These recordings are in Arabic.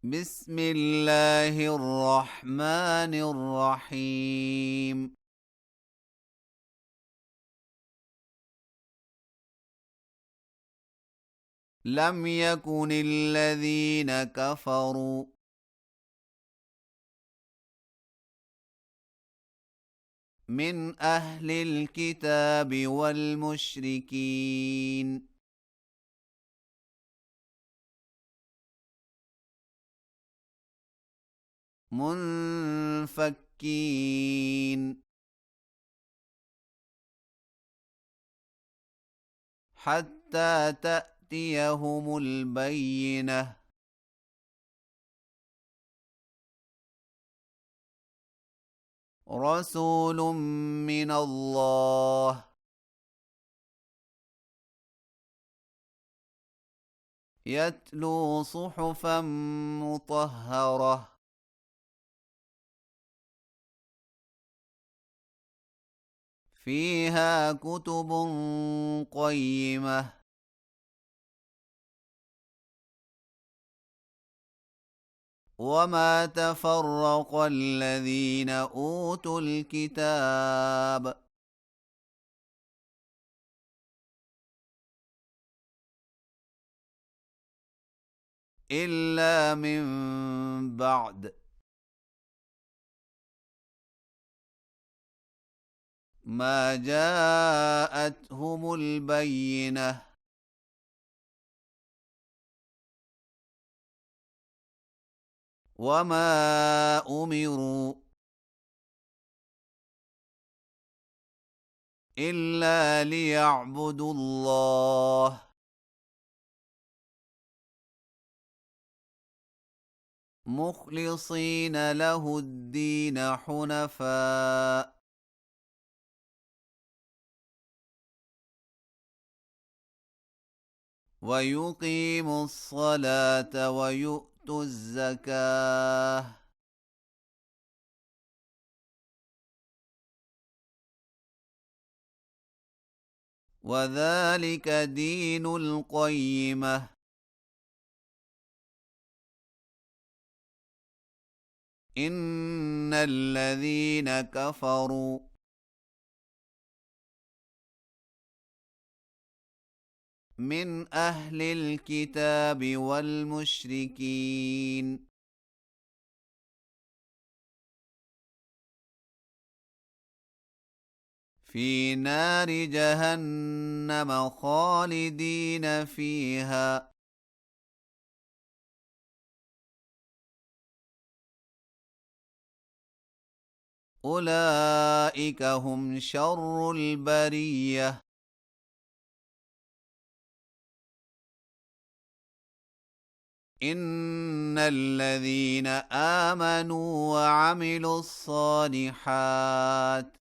بسم الله الرحمن الرحيم. لم يكن الذين كفروا من أهل الكتاب والمشركين منفكين حتى تأتيهم البينة. رسول من الله يتلو صحفا مطهرة فيها كتب قيمة. وما تفرق الذين أوتوا الكتاب إلا من بعد ما جاءتهم البينة. وما أمروا إلا ليعبدوا الله مخلصين له الدين حنفاء ويقيموا الصلاة ويؤتوا الزكاة وذلك دين القيمة. إن الذين كفروا من أهل الكتاب والمشركين في نار جهنم خالدين فيها أولئك هم شر البرية. إن الذين آمنوا وعملوا الصالحات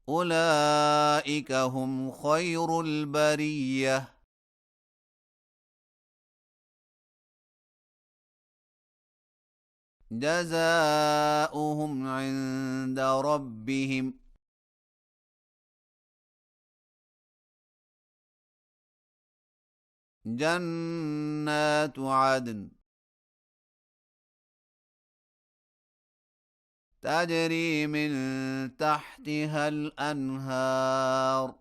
أولئك هم خير البرية. جزاؤهم عند ربهم جنات عدن تجري من تحتها الأنهار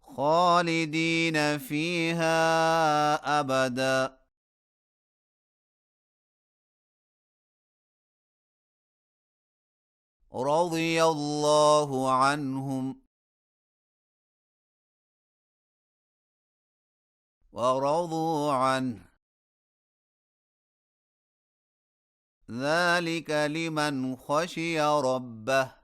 خالدين فيها أبدا. رضي الله عنهم ورضوا عنه ذلك لمن خشي ربه.